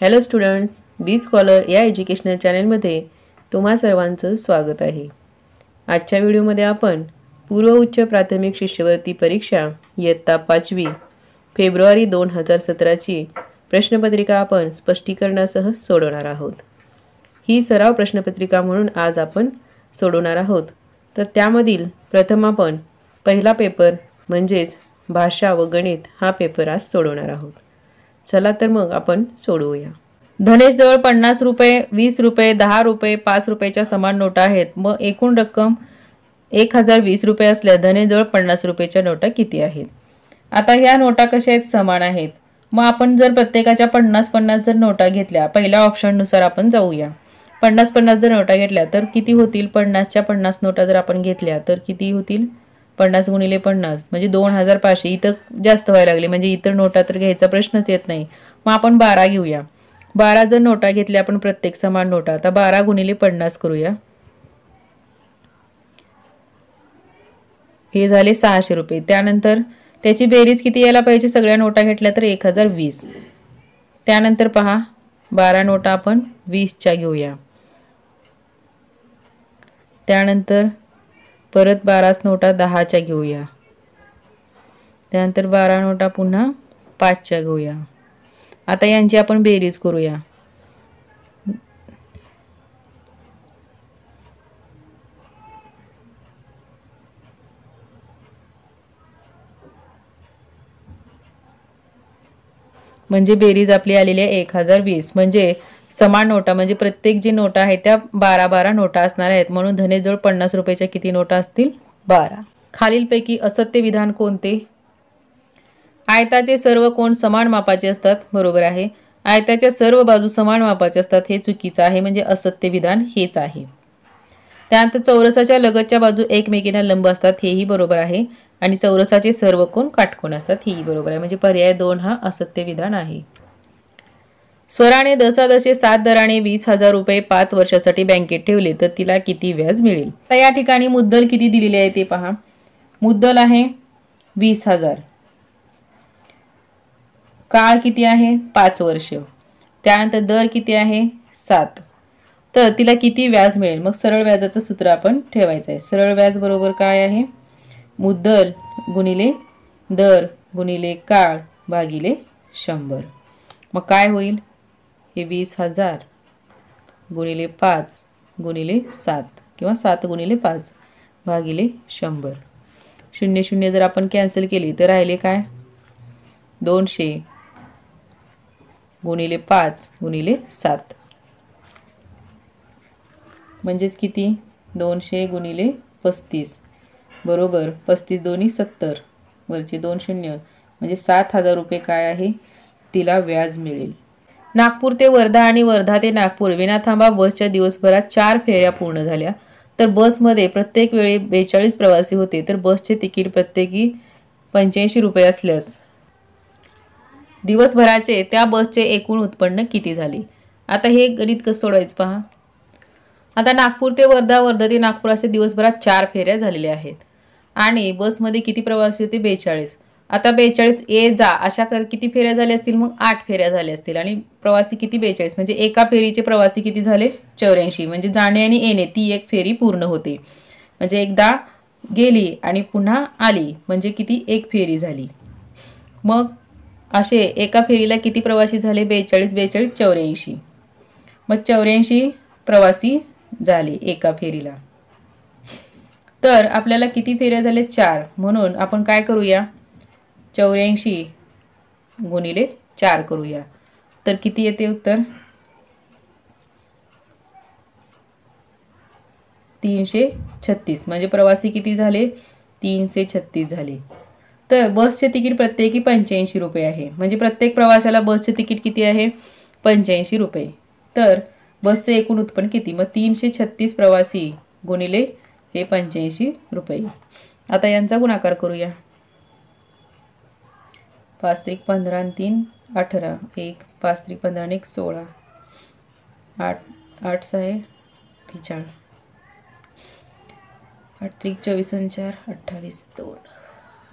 Hello students, बी scholar या educational चॅनलमध्ये तुम्हा सर्वांचं स्वागत आहे। आजच्या व्हिडिओमध्ये आपण पूर्व उच्च प्राथमिक शिष्यवृत्ती परीक्षा इयत्ता 5वी फेब्रुवारी 2017 ची प्रश्नपत्रिका आपण स्पष्टीकरणासह सोडवणार आहोत। ही सराव प्रश्नपत्रिका म्हणून आज आपण सोडवणार आहोत। तर त्यामधील प्रथम आपण पहिला पेपर म्हणजेच भाषा व गणित हा पेपर आज सोडवणार आहोत। चला तर मग आपण सोडवूया। धनेश जवळ 50 रुपये, 20 रुपये, 10 रुपये, 5 रुपयाच्या समान नोटा आहेत। मग एकूण रक्कम 1020 रुपये असल्या धनेश जवळ 50 रुपयाच्या नोटा किती आहेत? आता ह्या नोटा कशा आहेत? समान आहेत। मग आपण जर प्रत्येकाच्या 50-50 जर नोटा घेतल्या, पहिल्या ऑप्शन नुसार आपण जाऊया। 50-50 जर नोटा घेतल्या तर किती होतील? 50च्या 50 नोटा जर आपण घेतल्या तर किती होतील? 50 गुणिले 50 म्हणजे 2500। इथं जास्त व्हायला लागले म्हणजे इतर नोटा तर घ्यायचा प्रश्नच येत नाही। मग आपण 12 घेऊया। 12 जर नोटा घेतल्या आपण प्रत्येक समान नोटा, आता 12 गुणिले 50 करूया। हे झाले 600 रुपये। त्यानंतर त्याची बेरीज किती यायला पाहिजे? सगळ्या नोटा घेतल्या तर 1020। त्यानंतर पहा 12 नोटा आपण 20च्या घेऊया। त्यानंतर परत 12 नोटा 10च्या घेऊया। त्यानंतर 12 नोटा पुन्हा 5च्या घेऊया। आता यांची आपण बेरीज करूया। म्हणजे बेरीज आपली आलेली आहे 1020। म्हणजे समान नोटा म्हणजे प्रत्येक जी नोटा आहे त्या 12-12 नोटा असणार आहेत। म्हणून धनेश जवळ 50 रुपयाच्या किती नोटा असतील? 12। खालीलपैकी असत्य विधान कोणते? आयताचे सर्व कोण समान मापाचे असतात? बरोबर आहे। आयताच्या सर्व बाजू समान मापाचे असतात हे चुकीचं आहे, म्हणजे असत्य विधान हेच आहे। त्यानंतर चौरसाच्या लगतच्या बाजू एकमेकींना लंब असतात हेही बरोबर आहे, आणि चौरसाचे सर्व कोण काटकोन असतात हेही बरोबर आहे, म्हणजे पर्याय 2 हा असत्य विधान आहे। स्वराने दसादशे 7 दराने 20,000 रुपये 5 वर्षासाठी बँकेत ठेवले तर तिला किती व्याज मिळेल? तर या ठिकाणी मुद्दल किती दिलेली आहे ते पहा। मुद्दल आहे 20,000, काळ किती आहे? 5 वर्ष, त्यानंतर दर किती आहे? 7। तर तिला किती व्याज मिळेल? मग सरळ व्याजाचं सूत्र आपण ठेवायचं आहे। सरळ व्याज बरोबर काय आहे? मुद्दल गुणिले दर गुणिले काळ भागिले 100। मग काय होईल? हे 20,000 गुणिले 5 गुणिले 7 किंवा 7 गुणिले 5 भागिले 100। 0 जर आपण कॅन्सल केली तर राहिले काय? 200 गुणिले 5 गुणिले 7 म्हणजेच किती? 200 गुणिले 35 बरोबर 35 दोन्ही 70, वरचे 2 शून्य म्हणजे 7,000 रुपये काय आहे? तिला व्याज मिळेल। नागपूर ते वर्धा आणि वर्धा ते नागपूर विनाथांबा बसच्या दिवसभरात 4 फेऱ्या पूर्ण झाल्या तर बसमध्ये प्रत्येक वेळी 42 प्रवासी होते, तर बसचे तिकीट प्रत्येकी 85 रुपये असल्यास दिवसभराचे त्या बसचे एकूण उत्पन्न किती झाले? आता हे गणित कसं सोडवायचं पहा। आता नागपूर ते वर्धा, वर्धा ते नागपूर असे दिवसभरात 4 फेऱ्या झालेल्या आहेत आणि बसमध्ये किती प्रवासी होते? 42। आता 42 ये जा अशा किती फेऱ्या झाल्या असतील? मग 8 फेऱ्या झाल्या असतील, आणि प्रवासी किती? 42 म्हणजे एका फेरीचे प्रवासी किती झाले? 84। म्हणजे जाणे आणि येणे ती एक फेरी पूर्ण होते, म्हणजे एकदा गेली आणि पुन्हा आली म्हणजे किती? एक फेरी झाली। मग असे एका फेरीला किती प्रवासी झाले? 42 42 84। मग 84 प्रवासी झाले एका फेरीला। तर आपल्याला किती फेऱ्या झाले? 4। म्हणून आपण काय करूया? 84 गुणिले 4 करूया तर किती येते उत्तर? 336। म्हणजे प्रवासी किती झाले? 336 झाले। तर बसचे तिकीट प्रत्येकी 85 रुपये आहे, म्हणजे प्रत्येक प्रवाशाला बसचे तिकीट किती आहे? 85 रुपये। तर बसचे एकूण उत्पन्न किती? मग 336 प्रवासी गुणिले हे 85 रुपये। आता यांचा गुणाकार करूया। 5 त्रिक 15 आणि 3 18, 1 5 त्रिक 15 आणि 1 16, 8 8 6 48, 8 त्रिक 24 आणि 4 28, 2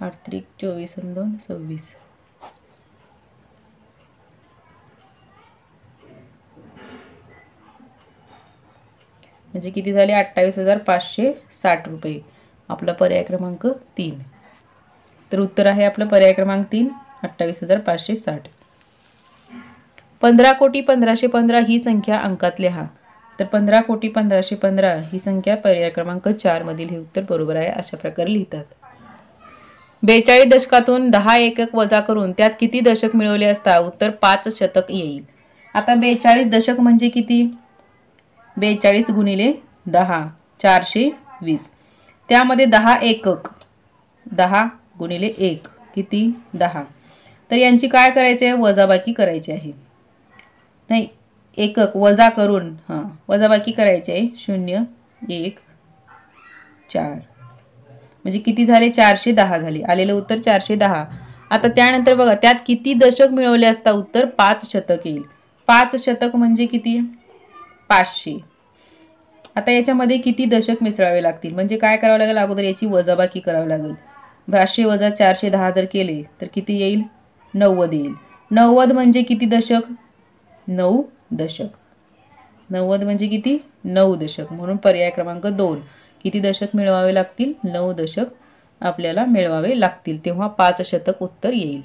8 त्रिक 24 आणि 2 26, म्हणजे किती झाले 28,560 रुपये, आपला पर्याय क्रमांक 3. तर उत्तर आहे आपलं पर्याय क्रमांक 3 28,560. 15,15,15 ही संख्या अंकात लिहा. तर 15,15,15 ही संख्या पर्याय क्रमांक 4 मधील हे उत्तर बरोबर आहे. अशा प्रकारे लिहितात. 42 दशकातून 10 एकक वजा करून त्यात किती दशक मिळवले असता उत्तर 5 शतक येईल. आता 42 दशक म्हणजे किती? 42 गुणिले 10 420. त्यामध्ये 10 एकक, 10 गुणिले 1 किती 10. तर यांची काय करायचे आहे? वजाबाकी करायची आहे. नाही, एकक वजा करून वजाबाकी करायची आहे. 0 1 4 म्हणजे किती झाले? 410 झाले. आलेलं उत्तर 410. आता त्यानंतर बघा त्यात किती दशक मिळवले असता उत्तर 5 शतक येईल. 5 शतक म्हणजे किती? 500. आता याच्यामध्ये किती दशक मिसळावे लागतील? म्हणजे काय करावं लागेल? अगोदर याची वजाबाकी करावी लागेल. 500 वजा 410 जर केले तर किती येईल? 90 येईल. 90 म्हणजे किती दशक? 9 दशक. 90 म्हणजे किती? 9 दशक. म्हणून पर्याय क्रमांक 2. किती दशक मिळवावे लागतील? 9 दशक आपल्याला मिळवावे लागतील. तेव्हा 5 शतक उत्तर येईल.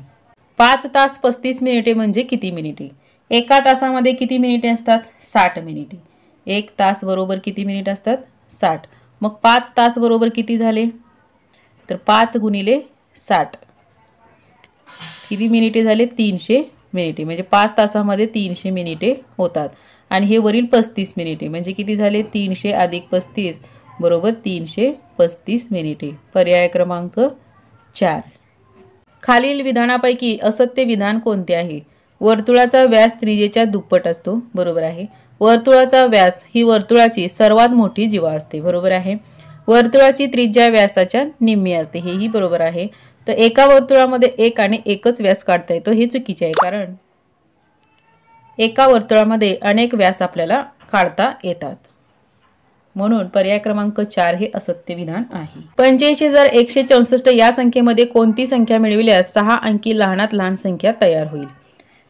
5 तास 35 मिनिटे म्हणजे किती मिनिटे? एका तासामध्ये किती मिनिटे असतात? 60 मिनिटे. 1 तास बरोबर किती मिनिट असतात? 60. मग 5 तास बरोबर किती झाले? तर 5 गुणिले 60 किती मिनिटे झाले? 300 मिनिटे. म्हणजे 5 तासामध्ये 300 मिनिटे होतात. आणि हे वरील 35 मिनिटे म्हणजे किती झाले? 300 अधिक 35 बरोबर 335 मिनिटे. पर्याय क्रमांक 4. खालील विधानापैकी असत्य विधान कोणते आहे? वर्तुळाचा व्यास त्रिज्येच्या दुप्पट असतो. बरोबर आहे. वर्तुळाचा व्यास ही वर्तुळाची सर्वात मोठी जीवा असते. बरोबर आहे. वर्तुळाची त्रिज्या व्यासाच्या निम्मी असते. हेही बरोबर आहे. तर एका वर्तुळामध्ये एक आणि एकच व्यास काढता येतो हे चुकीचे आहे. कारण एका वर्तुळामध्ये अनेक व्यास आपल्याला काढता येतात. म्हणून पर्याय क्रमांक 4 हे असत्य विधान आहे. 85,164 या संख्येमध्ये कोणती संख्या मिळविल्यास 6 अंकी लहानात लहान संख्या तयार होईल?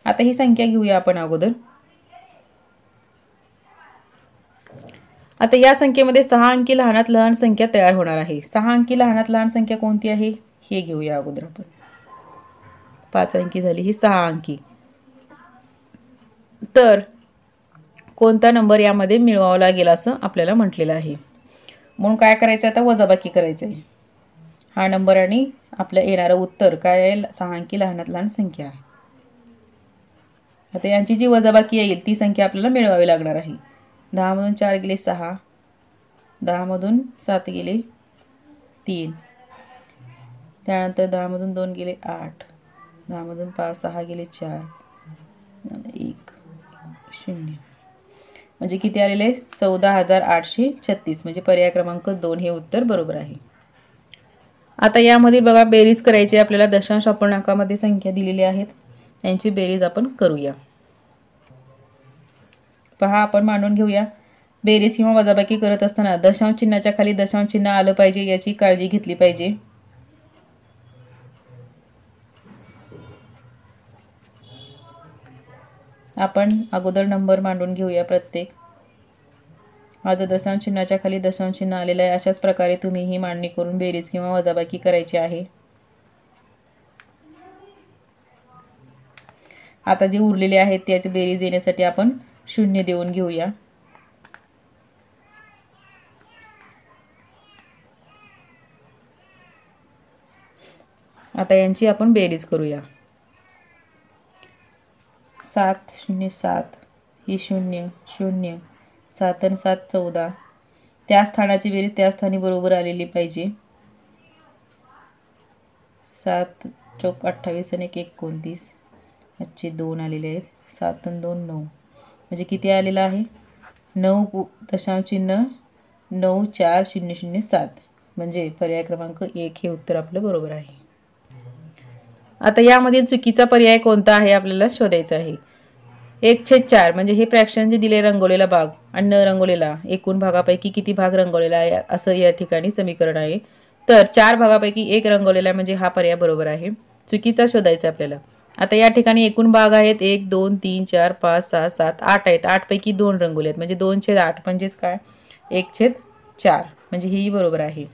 आता ही संख्या घेऊया आपण अगोदर. आता या संख्येमध्ये 6 अंकी लहानात लहान संख्या तयार होणार आहे. 6 अंकी लहानात लहान संख्या कोणती आहे हे घेऊया अगोदर आपण. 5 अंकी झाली ही 6 अंकी. तर कोणता नंबर यामध्ये मिळवावा लागेल असं आपल्याला म्हटलेलं आहे. म्हणून काय करायचं? आता वजाबाकी करायचं आहे. हा नंबर आणि आपलं येणारं उत्तर काय आहे? 6 अंकी लहानात लहान संख्या आहे. आता यांची जी वजाबाकी येईल ती संख्या आपल्याला मिळवावी लागणार आहे. 10 मधून 4 गेले 6, 10 मधून 7 गेले 3, त्यानंतर 10 मधून 2 गेले 8, 10 मधून 6 गेले 4, 1 0 म्हणजे किती आलेले? 14,836. म्हणजे पर्याय क्रमांक 2 हे उत्तर बरोबर आहे. आता यामध्ये बघा बेरीज करायची आपल्याला. दशांश अपूर्णांकामध्ये संख्या दिलेली आहेत, त्यांची बेरीज आपण करूया. पहा आपण मांडून घेऊया. बेरीज किंवा वजाबाकी करत असताना दशांश चिन्हाच्या खाली दशांश चिन्ह आलं पाहिजे याची काळजी घेतली पाहिजे. आपण अगोदर नंबर मांडून घेऊया प्रत्येक. माझं दशांश चिन्हाच्या खाली दशांश चिन्ह आलेलं आहे. अशाच प्रकारे तुम्ही ही मांडणी करून बेरीज किंवा वजाबाकी करायची आहे. आता जे उरलेले आहेत त्याची बेरीज येण्यासाठी आपण 0 देऊन घेऊया. आता यांची आपण बेरीज करूया. 7 0 7 ही 0 0 7 आणि 7 14. त्या स्थानाची बेरीज त्या स्थानी बरोबर आलेली पाहिजे. 7 चौक 28 आणि 1 29. अच्छे 2 आलेले आहेत. 7 आणि 2 9 म्हणजे किती आलेला आहे? 9 दशांश चिन्ह 9 4 0 0 7 म्हणजे पर्याय क्रमांक 1 हे उत्तर आपलं बरोबर आहे. आता यामधील चुकीचा पर्याय कोणता आहे आपल्याला शोधायचा आहे. 1/4 म्हणजे हे फ्रॅक्शन जे दिले रंगवलेला भाग आणि न रंगवलेला एकूण भागापैकी किती भाग रंगवलेला आहे असं या ठिकाणी समीकरण आहे. तर 4 भागापैकी 1 रंगवलेला म्हणजे हा पर्याय बरोबर आहे. चुकीचा शोधायचा आपल्याला. आता या ठिकाणी एकूण भाग आहेत 1 2 3 4 5 6 7 8 आहेत. 8 पैकी 2 रंगवले आहेत म्हणजे 2/8 म्हणजेच काय 1/4 म्हणजे ही बरोबर आहे।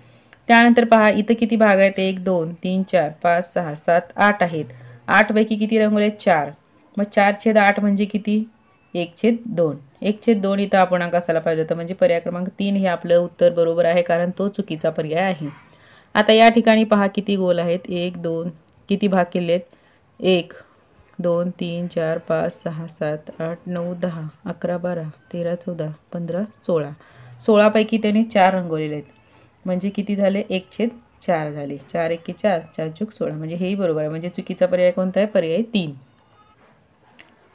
त्यानंतर पहा इथं किती भाग आहेत 1 2 3 4 5 6 7 8 आहेत। 8 पैकी किती रंगवले 4 मग 4/8 म्हणजे किती 1/2 1/2 इथं अपूर्णांक असायला पाहिजे होता म्हणजे पर्याय क्रमांक 3 हे आपलं उत्तर बरोबर आहे कारण तो चुकीचा पर्याय आहे। आता या ठिकाणी पहा किती गोल आहेत 1 2 किती भाग केलेत 1 2 3 4 5 6 7 8 9 10 11 12 13 14 15 16 16 पैकी त्याने 4 रंगवलेले आहेत म्हणजे किती झाले 1/4 झाले 4 1 4 4 चूक 16 म्हणजे हेही बरोबर आहे म्हणजे चुकीचा पर्याय कोणता आहे पर्याय 3।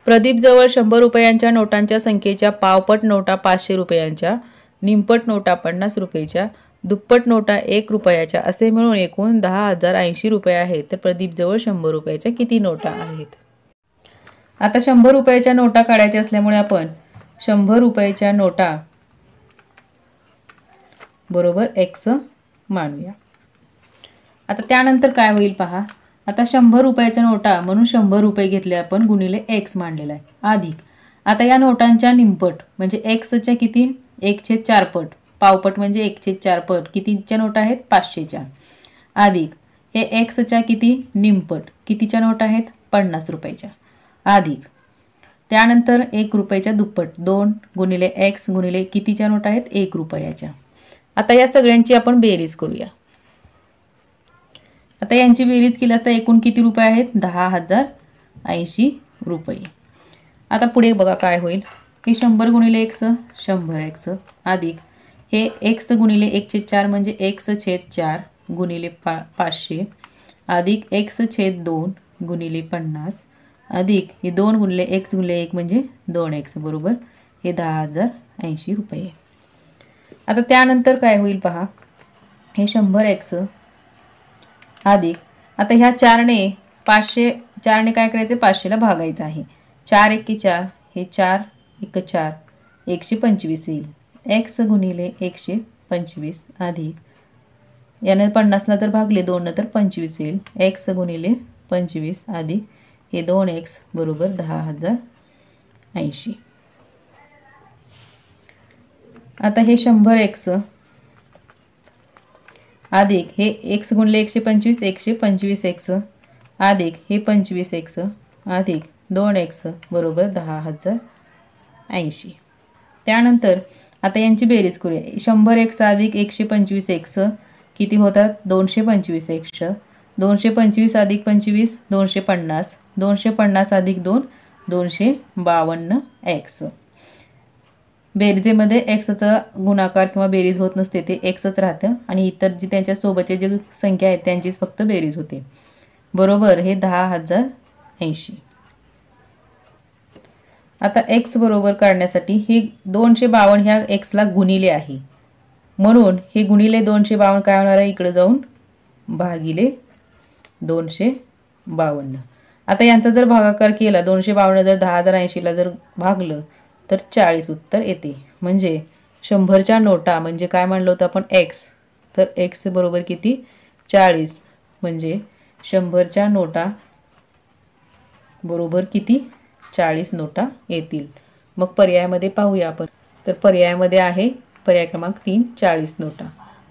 प्रदीप जवळ 100 रुपयांच्या नोटांच्या संख्येच्या पावपट नोटा 500 रुपयांच्या, निमपट नोटा 50 रुपयाच्या, दुप्पट नोटा 1 रुपयाच्या असे मिळून एकूण 10,080 रुपये आहेत। तर प्रदीप जवळ 100 रुपयाच्या किती नोटा आहेत? आता 100 रुपयाच्या नोटा काढायच्या असल्यामुळे आपण 100 रुपयाच्या नोटा बरोबर x मानूया। आता त्यानंतर काय होईल पहा आता 100 रुपयाच्या नोटा म्हणून 100 रुपये घेतले आपण गुणिले x मांडलेला आहे अधिक आता या नोटांच्या निमपट म्हणजे x च्या किती 1/4 पट पावपट म्हणजे 1/4 पट कितीच्या नोटा आहेत 500च्या अधिक हे x च्या किती निमपट कितीच्या नोटा आहेत 50 रुपयाच्या अधिक त्यानंतर 1 रुपयाच्या दुप्पट 2 गुणिले x गुणिले कितीच्या नोटा आहेत 1 रुपयाच्या। आता या सगळ्यांची आपण बेरीज करूया। आता यांची बेरीज केली असता एकूण किती रुपये आहेत 10,080 रुपये। आता पुढे बघा काय होईल हे 100 गुणिले x 100x अधिक हे x गुणिले 1/4 म्हणजे x/4 गुणिले 500 अधिक x/2 गुणिले 50 अधिक हे 2 गुणिले x गुणिले 1 म्हणजे 2x बरोबर हे 10,080 रुपये। आता त्यानंतर काय होईल पहा हे 100x अधिक आता ह्या 4 ने 500 4 ने काय करायचे 500 ला भागायचं आहे 4 1 4 हे 4 1 4 125 येईल x गुणिले 125 अधिक याने 50 ला जर भागले 2 ने तर 25 येईल x गुणिले 25 अधिक हे 2x बरोबर 10,080। आता हे 100x अधिक हे x गुणिले 125 125x अधिक हे 25x अधिक 2x बरोबर 10,080। त्यानंतर आता यांची बेरीज करूया 100x अधिक 125x किती होतात 225x 225 अधिक 25 250 250 अधिक 2 252x बेरजेमध्ये x चा गुणाकार किंवा बेरीज होत नसते ते xच राहतं आणि इतर जी त्यांच्या सोबतचे जे संख्या आहेत त्यांचीच फक्त बेरीज होते बरोबर हे 10,080। आता x बरोबर काढण्यासाठी हे 252 ह्या x ला गुणिले आहे म्हणून हे गुणिले 252 काय होणार आहे इकडे जाऊन भागिले 252। आता यांचा जर भागाकार केला 252 जर 10,080 ला जर भागलं तर 40 उत्तर येते म्हणजे 100 च्या नोटा म्हणजे काय म्हणलं होतं आपण x तर x बरोबर किती 40 म्हणजे 100 च्या नोटा बरोबर किती 40 नोटा येतील। मग पर्यायामध्ये पाहूया आपण तर पर्यायामध्ये आहे पर्याय क्रमांक 3 40 नोटा।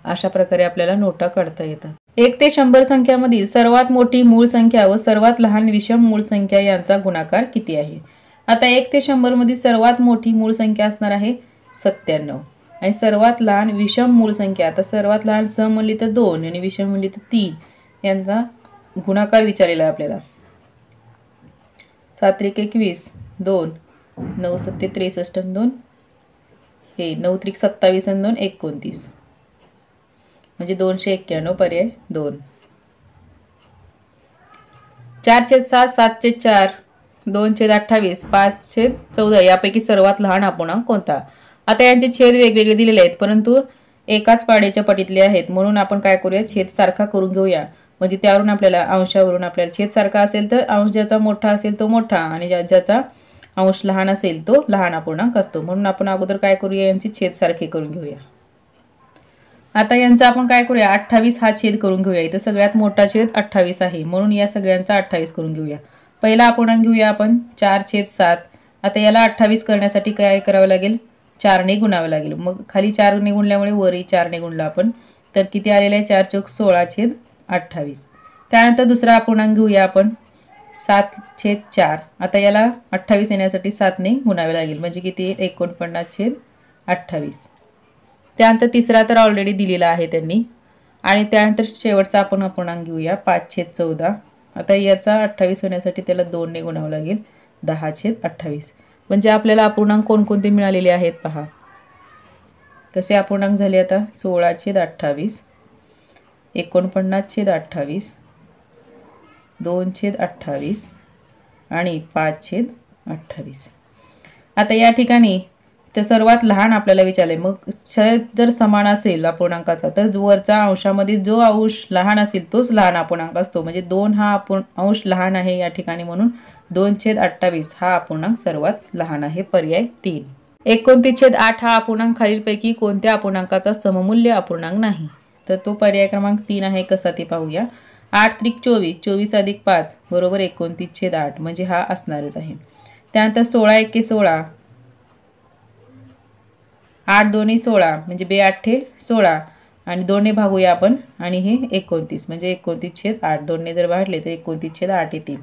अशा प्रकारे आपल्याला नोटा काढता येतात। 1 ते 100 संख्यामधील सर्वात मोठी मूळ संख्या व सर्वात लहान विषम मूळ संख्या यांचा गुणाकार किती आहे? आता 1 ते 100 मध्ये सर्वात मोठी मूळ संख्या असणार आहे 97 आणि सर्वात लहान विषम मूळ संख्या आता सर्वात लहान सम म्हणली तर 2 आणि विषम म्हणली तर 3 यांचा गुणाकार विचारलेला आहे आपल्याला 7 3 21 2 9 7 63 2 हे 9 3 27 आणि 2 29 म्हणजे 291 पर्याय 2। 4/7 7/4 2/28 5/14 यापैकी सर्वात लहान अपूर्णांक कोणता? आता यांचे छेद वेगवेगळे दिलेले आहेत परंतु एकाच पाढ्याच्या पटीतले आहेत म्हणून आपण काय करूया छेद सारखा करून घेऊया म्हणजे त्यावरून आपल्याला अंशावरून आपल्याला छेद सारखा असेल तर अंश ज्याचा मोठा असेल तो मोठा आणि ज्याचा अंश लहान असेल तो लहान अपूर्णांक असतो म्हणून आपण अगोदर काय करूया यांचे छेद सारखे करून घेऊया। आता यांचा आपण काय करूया 28 हा छेद करून घेऊया इथे सगळ्यात मोठा छेद 28 आहे म्हणून या सगळ्यांचा 28 करून घेऊया। पहिला अपूर्णांक घेऊया आपण 4/7 आता याला 28 करण्यासाठी काय करावे लागेल 4ने गुणावे लागेल। मग खाली 4ने गुणल्यामुळे वरही 4ने गुणला आपण, तर किती आलेलं आहे 4 चौक 16/28। त्यानंतर दुसरा अपूर्णांक घेऊया आपण 7/4। आता याला 28 येण्यासाठी 7ने गुणावे लागेल, म्हणजे किती 49/28। त्यानंतर तिसरा तर ऑलरेडी दिलेला आहे त्यांनी, आणि त्यानंतर शेवटचा आपण अपूर्णांक घेऊया 5/14। आता याचा 28 होण्यासाठी त्याला 2ने गुणावं लागेल 10/28। म्हणजे आपल्याला अपूर्णांक कोणकोणते मिळालेले आहेत पहा, कसे अपूर्णांक झाले आता 16/28, 49/28, 2/28 आणि 5/28। आता या ठिकाणी तर सर्वात लहान आपल्याला विचारले, मग छेद जर समान असेल अपूर्णांकाचा तर वरचा अंशामध्ये जो अंश लहान असेल तोच लहान अपूर्णांक असतो, म्हणजे 2 हा अंश लहान आहे या ठिकाणी, म्हणून 2/28 हा अपूर्णांक सर्वात लहान आहे, पर्याय 3। 29/8 हा अपूर्णांक खालीलपैकी कोणत्या अपूर्णांकाचा सममूल्य अपूर्णांक नाही, तर तो पर्याय क्रमांक 3 आहे। कसा ते पाहूया। 8×3 = 24, 24 + 5 = 29/8, म्हणजे हा असणारच आहे। त्यानंतर 16 × 16, 8×2 = 16, म्हणजे 2×8 = 16 आणि 2ने भागूया आपण, आणि हे 29, म्हणजे 29/8, 2ने जर भागले तर 29/8 येते।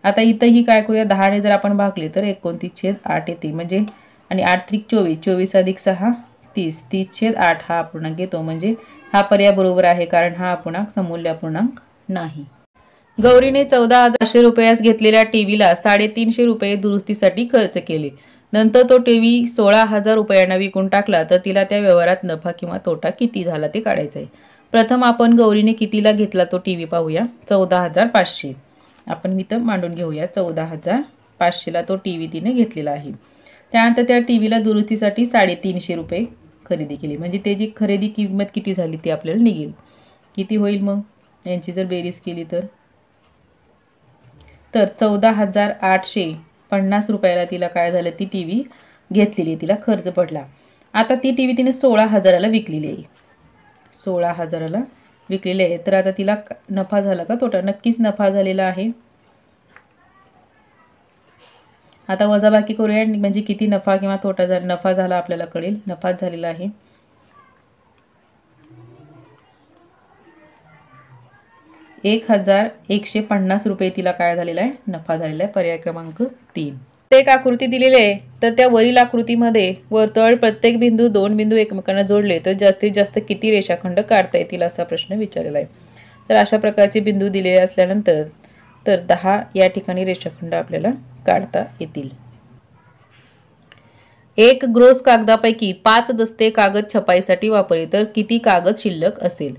आता इथंही काय करूया, 10ने जर आपण भागले तर 29/8 येते, म्हणजे आणि 8×3 = 24, 24 + 6 = 30, 30/8 हा अपूर्णांक येतो, म्हणजे हा पर्याय बरोबर आहे, कारण हा अपूर्णांक सममूल्य अपूर्णांक नाही। गौरीने 14,500 रुपयास घेतलेल्या टीव्हीला 350 रुपये दुरुस्तीसाठी खर्च केले, नंतर तो टीव्ही 16,000 रुपयांना विकून टाकला, तर तिला त्या व्यवहारात नफा किंवा तोटा किती झाला ते काढायचं आहे। प्रथम आपण गौरीने कितीला घेतला तो टीव्ही पाहूया। 14,500 आपण इथं मांडून घेऊया, 14,500ला तो टीव्ही तिने घेतलेला आहे। त्यानंतर त्या टीव्हीला दुरुस्तीसाठी 350 रुपये खरेदी केली, म्हणजे त्याची खरेदी किंमत किती झाली ती आपल्याला निघेल। किती होईल मग यांची जर बेरीज केली तर 14,850 रुपयाला तिला काय झालं, ती टीव्ही घेतलेली, तिला खर्च पडला। आता ती टीव्ही तिने 16,000ला विकलेली आहे, 16,000ला विकलेली आहे, तर आता तिला नफा झाला का तोटा? नक्कीच नफा झालेला आहे। आता वजाबाकी करूया, म्हणजे किती नफा किंवा तोटा झाला। नफा झाला आपल्याला कळेल, नफाच झालेला आहे। 1,150 रुपये तिला काय झालेला आहे, नफा झालेला आहे, पर्याय क्रमांक 3। एक आकृती दिलेली आहे, तर त्या वरील आकृतीमध्ये वर्तुळ प्रत्येक बिंदू 2 बिंदू एकमेकांना जोडले तर जास्तीत जास्त किती रेषाखंड काढता येतील असा प्रश्न विचारलेला आहे। तर अशा प्रकारचे बिंदू दिलेले असल्यानंतर तर 10 या ठिकाणी रेषाखंड आपल्याला काढता येतील। एक ग्रोस कागदापैकी 5 दस्ते कागद छपाईसाठी वापरले तर किती कागद शिल्लक असेल?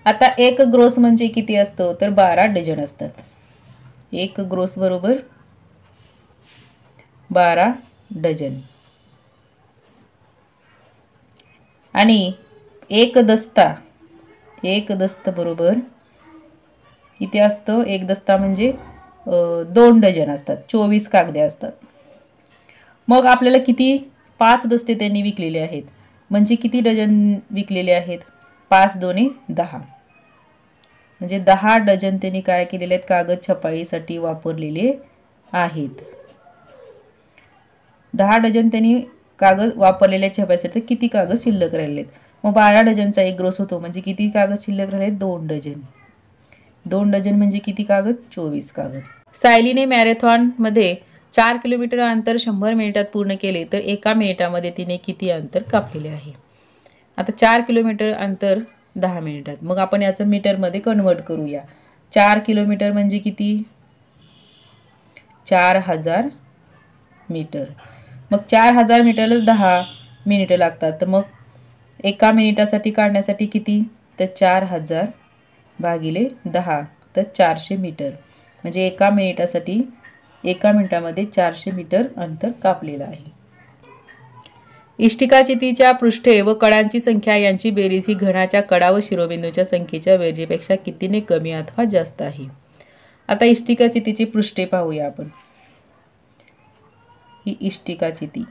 आता एक ग्रोस म्हणजे किती असतो, तर 12 डझन असतात। एक ग्रोस बरोबर 12 डझन, आणि एक दस्त बरोबर किती असतं, एक दस्ता म्हणजे 2 डझन असतात, 24 कागदे असतात। मग आपल्याला किती 5 दस्ते त्यांनी विकलेले आहेत, म्हणजे किती डझन विकलेले आहेत, 5 × 2 = 10, म्हणजे 10 डझन त्यांनी काय केलेले आहेत, कागद छपाईसाठी वापरलेले आहेत। 10 डझन त्यांनी कागद वापरलेले छपाईसाठी, किती कागद शिल्लक राहिलेत? मग 12 डझनचा एक ग्रोस होतो, म्हणजे किती कागद शिल्लक राहिले, 2 डझन। 2 डझन म्हणजे किती कागद, 24 कागद। सायलीने मॅरेथॉन मध्ये 4 किलोमीटर अंतर 100 मिनिटात पूर्ण केले, तर 1 मिनिटामध्ये तिने किती अंतर कापलेले आहे? आता 4 किलोमीटर अंतर 10 मिनिटात, मग आपण याचं मीटरमध्ये कन्वर्ट करूया। 4 किलोमीटर म्हणजे किती, 4000 मीटर। मग 4000 मीटरला 10 मिनिटं लागतात, तर मग 1 मिनिटासाठी काढण्यासाठी किती, तर 4000 भागिले 10, तर 400 मीटर, म्हणजे 1 मिनिटासाठी 1 मिनिटामध्ये 400 मीटर अंतर कापलेलं आहे। इष्टिकाचितीच्या पृष्ठे व कडांची संख्या यांची बेरीज ही घनाच्या कडा व शिरोबिंदूच्या संख्येच्या बेरजेपेक्षा कितीने कमी अथवा जास्त आहे? आता इष्टिकाचितीची पृष्ठे पाहूया आपण। ही इष्टिकाचिती,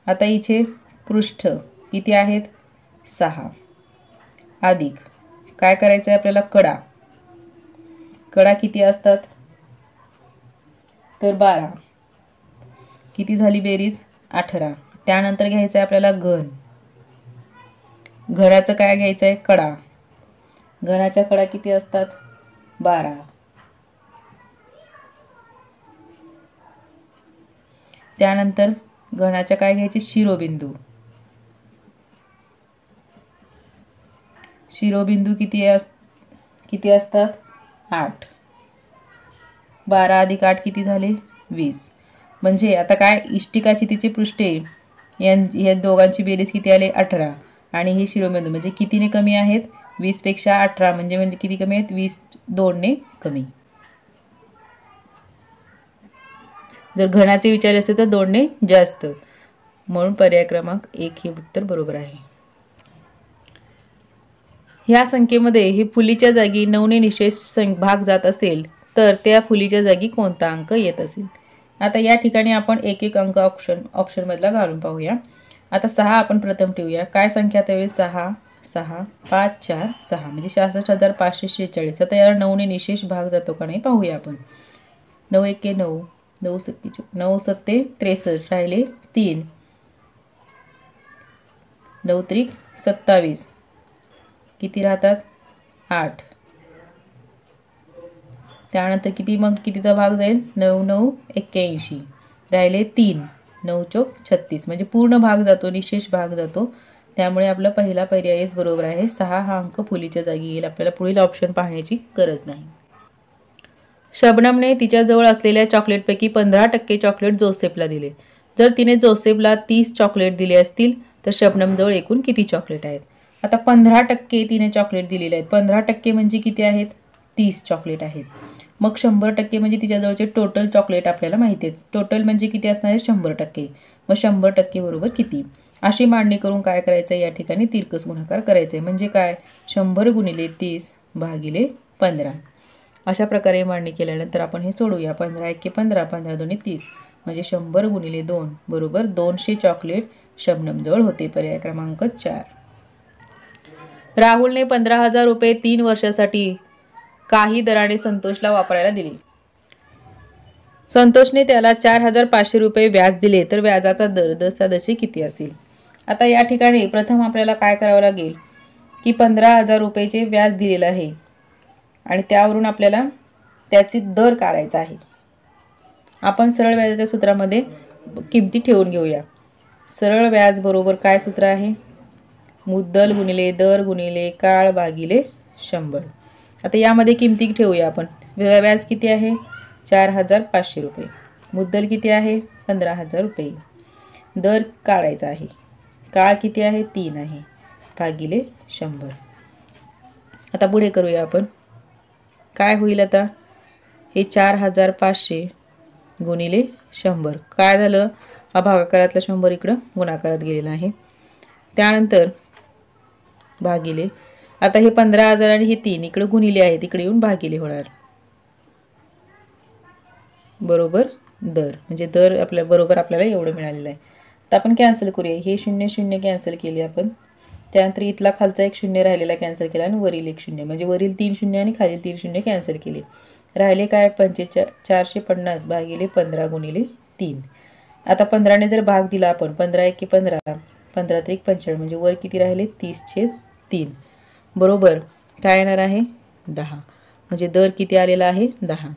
आता हिचे पृष्ठ किती आहेत, 6, अधिक काय करायचं आहे आपल्याला, कडा किती असतात, तर 12, किती झाली बेरीज 18. त्यानंतर घ्यायचं आहे आपल्याला घन. घनाचं काय घ्यायचं आहे कडा. घनाच्या कडा किती असतात 12. त्यानंतर घनाच्या काय घ्यायचे शिरोबिंदू. शिरोबिंदू किती असतात 8. 12 अधिक 8 किती झाले 20. म्हणजे आता काय इष्टिकाची तिचे पृष्ठे या दोघांची बेरीज किती आले 18 आणि हे शिरोबिंदू म्हणजे कितीने कमी आहेत 20 पेक्षा 18 म्हणजे किती कमी आहेत 20 2 ने कमी. जर घनाचे विचार असेल तर 2 ने जास्त, म्हणून पर्याय क्रमांक 1 हे उत्तर बरोबर आहे. ह्या संख्येमध्ये हे फुलीच्या जागी 9 ने निशेष भाग जात असेल तर त्या फुलीच्या जागी कोणता अंक येत असेल. आता या ठिकाणी आपण एक एक अंक ऑप्शन मधला घालून पाहूया. आता 6 आपण प्रथम ठेवूया. काय संख्या त्यावेळी 6 6 5 4 6 म्हणजे 66,546. आता याला 9 ने निशेष भाग जातो का नाही पाहूया आपण. 9 1 9 9 7 63 राहिले 3 9 त्रिक 27 किती राहतात 8. त्यानंतर कितीचा भाग जाईल 9 9 81 राहिले 3 9 चौक 36 म्हणजे पूर्ण भाग जातो निशेष भाग जातो. त्यामुळे आपला पहिला पर्यायच बरोबर आहे. 6 हा अंक फुलीच्या जागी येईल. आपल्याला पुढील ऑप्शन पाहण्याची गरज नाही. शबनमने तिच्याजवळ असलेल्या चॉकलेटपैकी 15% चॉकलेट जोसेफला दिले. जर तिने जोसेफला 30 चॉकलेट दिले असतील तर शबनमजवळ एकूण किती चॉकलेट आहेत. आता 15% तिने चॉकलेट दिलेले आहेत. 15% म्हणजे किती आहेत 30 चॉकलेट आहेत. मग 100% म्हणजे तिच्याजवळचे टोटल चॉकलेट आपल्याला माहिती आहेत. टोटल म्हणजे किती असणार आहे 100%. मग 100% बरोबर किती अशी मांडणी करून काय करायचं या ठिकाणी तिरकस गुणाकार करायचे. म्हणजे काय 100 गुणिले 30 भागिले 15. अशा प्रकारे मांडणी केल्यानंतर आपण हे सोडूया. 15 1 15 15 2 30 म्हणजे 100 गुणिले 2 बरोबर 200 चॉकलेट शबनमजवळ होते. पर्याय क्रमांक 4. राहुलने 15,000 रुपये 3 वर्षासाठी काही दराने संतोषला वापरायला दिले. संतोषने त्याला 4,500 रुपये व्याज दिले तर व्याजाचा दर दशादशे किती असेल. आता या ठिकाणी प्रथम आपल्याला काय करावं लागेल की 15,000 रुपयेचे व्याज दिलेलं आहे आणि त्यावरून आपल्याला त्याचे दर काढायचा आहे. आपण सरळ व्याजाच्या सूत्रामध्ये किमती ठेवून घेऊया. सरळ व्याज बरोबर काय सूत्र आहे मुद्दल गुणिले दर गुणिले काळ भागिले 100. आता यामध्ये किमती ठेवूया आपण. व्याज किती आहे 4,500 रुपये. मुद्दल किती आहे 15,000 रुपये. दर काढायचा आहे. काळ किती आहे 3 आहे भागिले 100. आता पुढे करूया आपण. काय होईल आता हे 4,500 गुणिले 100 काय झालं हा भागाकारातला 100 इकडं गुणाकारात गेलेला आहे. त्यानंतर भागिले आता हे 15,000 आणि हे 3 इकडे गुणिले आहेत इकडे येऊन भागिले होणार बरोबर दर म्हणजे दर आपल्या बरोबर आपल्याला एवढं मिळालेलं आहे. तर आपण कॅन्सल करूया. हे 0 0 कॅन्सल केले आपण. त्यानंतर इथला खालचा एक 0 राहिलेला कॅन्सल केला आणि वरील एक 0 म्हणजे वरील 3 0 आणि खालील 3 0 कॅन्सल केले. राहिले काय 450 भागिले 15 गुणिले 3. आता 15 ने जर भाग दिला आपण 15 1 15 15 3 45 म्हणजे वर किती राहिले 30/3 बरोबर काय येणार आहे 10 म्हणजे दर किती आलेला आहे 10.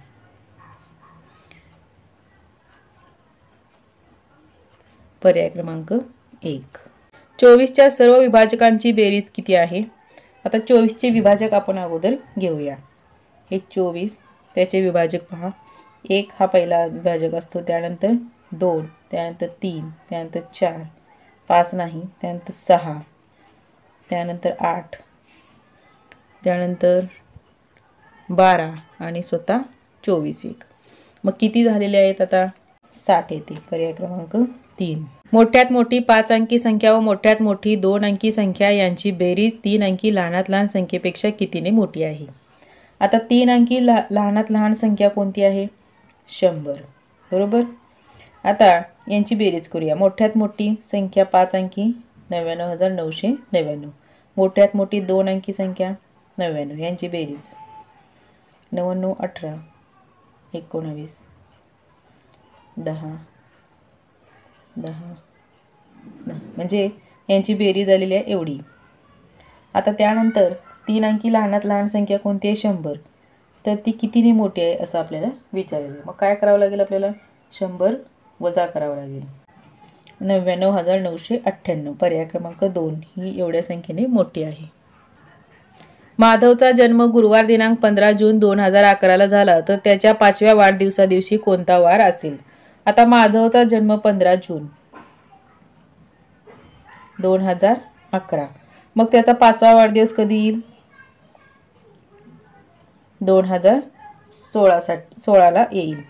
पर्याय क्रमांक 1. 24च्या सर्व विभाजकांची बेरीज किती आहे. आता 24चे विभाजक आपण अगोदर घेऊया. हे 24 त्याचे विभाजक पहा. 1 हा पहिला विभाजक असतो. त्यानंतर 2 त्यानंतर 3 त्यानंतर 4 5 नाही त्यानंतर 6 त्यानंतर 8 त्यानंतर 12 आणि स्वतः 24 एक. मग किती झालेले आहेत आता 60 येते. पर्याय क्रमांक 3. मोठ्यात मोठी 5 अंकी संख्या व मोठ्यात मोठी 2 अंकी संख्या यांची बेरीज 3 अंकी लहानात लहान संख्येपेक्षा कितीने मोठी आहे. आता 3 अंकी लहानात लहान संख्या कोणती आहे 100 बरोबर. आता यांची बेरीज करूया. मोठ्यात मोठी संख्या 5 अंकी 99,999. मोठ्यात मोठी 2 अंकी संख्या 99 यांची बेरीज 99 18 19 10 10 म्हणजे यांची बेरीज झालेली आहे एवढी. आता त्यानंतर 3 अंकी लहानात लहान संख्या कोणती आहे 100, तर ती कितीने मोठी आहे असं आपल्याला विचारले. मग काय करावं लागेल आपल्याला 100 वजा करावं लागेल. 99,998 पर्याय क्रमांक 2 ही एवढ्या संख्येने मोठी आहे. माधवचा जन्म गुरुवार दिनांक 15 जून 2011ला झाला तर त्याच्या 5व्या वाढदिवसादिवशी कोणता वार असेल. आता माधवचा जन्म 15 जून 2011, मग त्याचा 5वा वाढदिवस कधी येईल 2016ला येईल,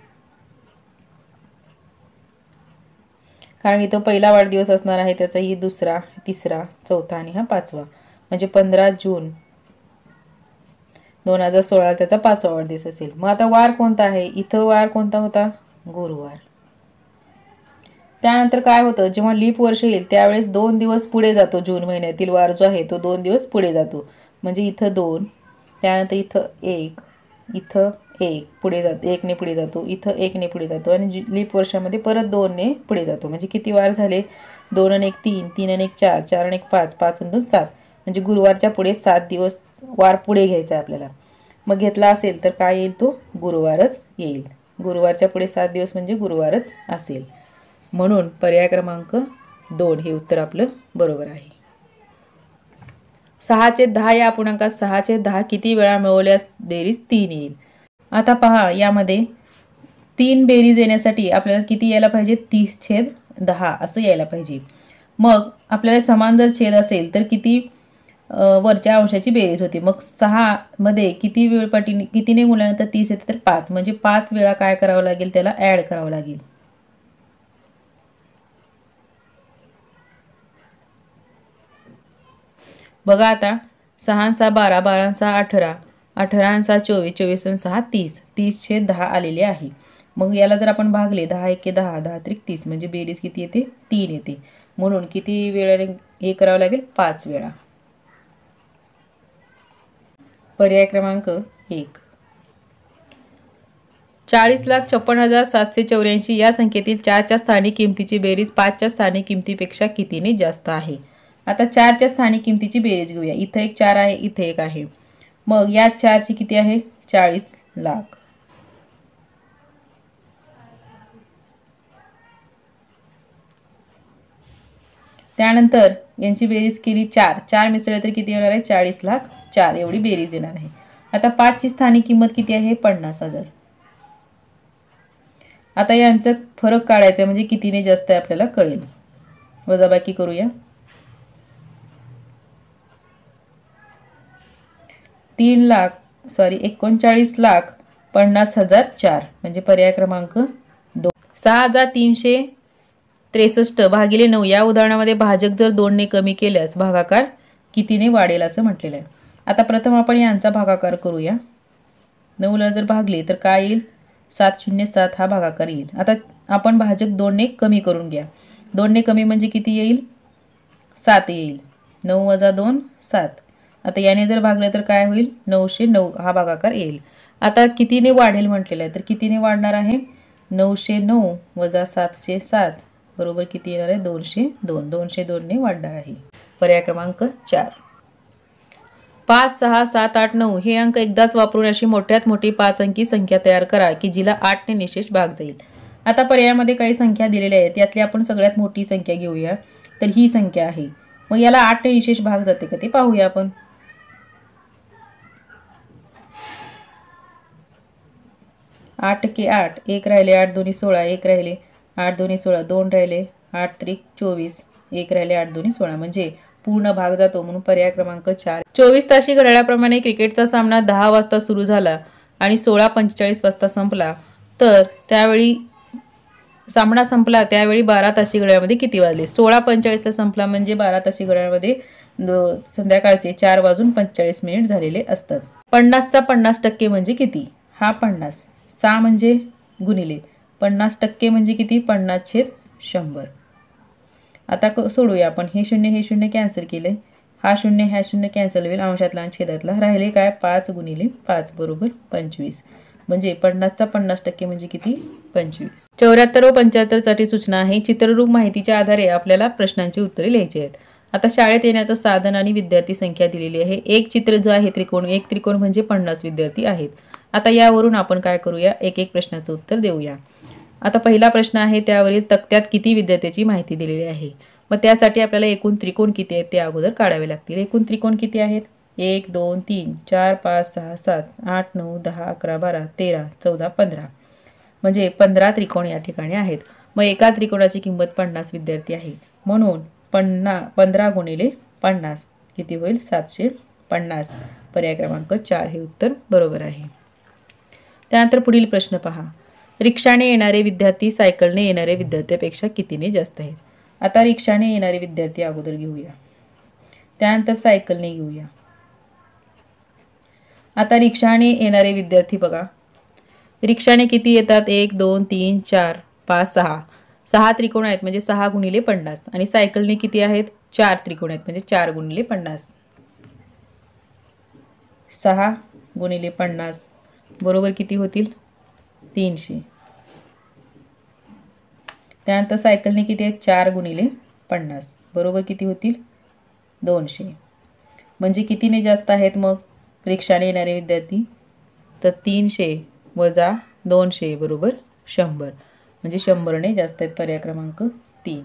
कारण इथं पहिला वाढदिवस असणार आहे त्याचा, ही दुसरा, तिसरा, चौथा आणि हा 5वा, म्हणजे 15 जून 2016 त्याचा 5वा वाढदिवस असेल. मग आता वार कोणता आहे, इथं वार कोणता होता गुरुवार. त्यानंतर काय होतं, जेव्हा लीप वर्ष येईल त्यावेळेस 2 दिवस पुढे जातो. जून महिन्यातील वार जो आहे तो 2 दिवस पुढे जातो. म्हणजे इथं 2, त्यानंतर इथं 1, इथं 1 पुढे जातो, 1 ने पुढे जातो, इथं 1 ने पुढे जातो आणि लीप वर्षामध्ये परत 2 ने पुढे जातो. म्हणजे किती वार झाले 2 आणि 1 3, 3 आणि 1 4, 4 आणि 1 5, 5 आणि 2 7, म्हणजे गुरुवारच्या पुढे 7 दिवस वार पुढे घ्यायचा आहे आपल्याला. मग घेतला असेल तर काय येईल, तो गुरुवारच येईल. गुरुवारच्या पुढे 7 दिवस म्हणजे गुरुवारच असेल. म्हणून पर्याय क्रमांक 2 हे उत्तर आपलं बरोबर आहे. 6/10 या अपूर्णांकात 6/10 किती वेळा मिळवल्यास बेरीज 3 येईल. आता पहा, यामध्ये 3 बेरीज येण्यासाठी आपल्याला किती यायला पाहिजे 30/10 असं यायला पाहिजे. मग आपल्याला समान जर छेद असेल तर किती वरच्या अंशाची बेरीज होती. मग 6 मध्ये किती वेळ पटीने कितीने गुणल्यानंतर 30 येते तर 5, म्हणजे 5 वेळा काय करावं लागेल, त्याला ऍड करावं लागेल. बघा आता 6 6 12, 12 6 18, 18 6 24, 24 6 30, 30/10 आलेले आहे. मग याला जर आपण भागले 10 1 10, 10 3 30, म्हणजे बेरीज किती येते 3 येते. म्हणून किती वेळाने हे करावं लागेल 5 वेळा. पर्याय क्रमांक 1. 40,56,784 या संख्येतील 4च्या स्थानिक किमतीची बेरीज 5च्या स्थानिक किमतीपेक्षा कितीने जास्त आहे. आता 4च्या स्थानिक किमतीची बेरीज घेऊया. इथे एक 4 आहे, इथे एक आहे. मग या 4ची किती आहे 40 लाख. त्यानंतर यांची बेरीज केली 4, 4 मिसळले तर किती येणार आहे 40 लाख 4 एवढी बेरीज येणार आहे. आता 5ची स्थानिक किंमत किती आहे 50,000. आता यांचा फरक काढायचा म्हणजे कितीने जास्त आहे आपल्याला कळेल. वजाबाकी करूया. 39,50,004 म्हणजे पर्याय क्रमांक 2. 6,363 भागिले 9 या उदाहरणामध्ये भाजक जर 2 ने कमी केल्यास भागाकार कितीने वाढेल असं म्हटलेलं आहे. आता प्रथम आपण यांचा भागाकार करूया. 9 ला जर भागले तर काय येईल 707 हा भागाकार येईल. आता आपण भाजक 2 ने कमी करून घ्या. 2 ने कमी म्हणजे किती येईल 7 येईल. 9 - 2 7. आता याने जर भागले तर काय होईल 909 हा भागाकार येईल. आता कितीने वाढेल म्हटलेलं आहे तर कितीने वाढणार आहे 909 - 707 बरोबर किती येणार आहे 202. 202 ने वाढणार आहे. पर्याय क्रमांक 4. 5 6 7 8 9 हे अंक एकदाच वापरून अशी मोठ्यात मोठी 5 अंकी संख्या तयार करा की जिला 8 ने निशेष भाग जाईल. आता पर्यायामध्ये काही संख्या दिलेल्या आहेत, यातली आपण सगळ्यात मोठी संख्या घेऊया. तर ही संख्या आहे. मग याला 8 ने निशेष भाग जाते का ते पाहूया आपण. 8 × 8 1 राहिले, 8 2 16 1 राहिले, 8 2 16 2 राहिले, 8 3 24 1 राहिले, 8 2 16 म्हणजे पूर्ण भाग जातो. म्हणून पर्याय क्रमांक 4. 24 ताशी घड्याळाप्रमाणे क्रिकेटचा सामना 10 वाजता सुरू झाला आणि 16:45 वाजता संपला, तर त्यावेळी सामना संपला त्यावेळी 12 ताशी घड्याळामध्ये किती वाजले. 16:45 ला संपला म्हणजे 12 ताशी घड्याळामध्ये संध्याकाळचे 4:45 झालेले असतात. 50चा 50% म्हणजे किती. हा 50 चा म्हणजे गुणिले 50% म्हणजे किती 50/100. आता सोडूया आपण. हे शून्य कॅन्सल केले. हा शून्य कॅन्सल होईल अंशातला आणि छेदातला. राहिले काय 5 × 5 बरोबर 25. म्हणजे 50चा 50% म्हणजे किती? 25. 74 व 75 साठी सूचना आहे. चित्ररूप माहितीच्या आधारे आपल्याला प्रश्नांची उत्तरे लिहायची आहेत. आता शाळेत येण्याचं साधन आणि विद्यार्थी संख्या दिलेली आहे. एक चित्र जो आहे त्रिकोण, एक त्रिकोण म्हणजे 50 विद्यार्थी आहेत. आता यावरून आपण काय करूया? एक एक प्रश्नाचं उत्तर देऊया. आता पहिला प्रश्न आहे, त्यावरील तक्त्यात किती विद्यार्थ्याची माहिती दिलेली आहे. मग त्यासाठी आपल्याला एकूण त्रिकोण किती आहेत ते अगोदर काढावे लागतील. एकूण त्रिकोण किती आहेत? 1 2 3 4 5 6 7 8 9 10 11 12 13 14 15 म्हणजे 15 त्रिकोण या ठिकाणी आहेत. मग एका त्रिकोणाची किंमत 50 विद्यार्थी आहे. म्हणून 15 गुणिले 50 किती होईल? 750. पर्याय क्रमांक 4 हे उत्तर बरोबर आहे. त्यानंतर पुढील प्रश्न पहा. रिक्षाने येणारे विद्यार्थी सायकलने येणाऱ्या विद्यार्थ्यापेक्षा कितीने जास्त आहेत? आता रिक्षाने येणारे विद्यार्थी अगोदर घेऊया, त्यानंतर सायकलने घेऊया. आता रिक्षाने येणारे विद्यार्थी बघा, रिक्षाने किती येतात? 1 2 3 4 5 6 6 त्रिकोण आहेत म्हणजे 6 गुणिले 50. आणि सायकलने किती आहेत? 4 त्रिकोण आहेत म्हणजे 4 गुणिले 50. 6 गुणिले 50 बरोबर किती होतील? 300. त्यानंतर सायकलने किती आहेत? 4 गुणिले 50 बरोबर किती होतील? 200. म्हणजे कितीने जास्त आहेत मग रिक्षाने येणारे विद्यार्थी? तर 300 वजा 200 बरोबर 100. म्हणजे 100ने जास्त आहेत. पर्याय क्रमांक 3.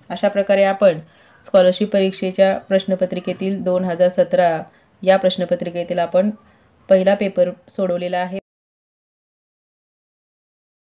अशा प्रकारे आपण स्कॉलरशिप परीक्षेच्या प्रश्नपत्रिकेतील 2017 या प्रश्नपत्रिकेतील आपण पहिला पेपर सोडवलेला आहे.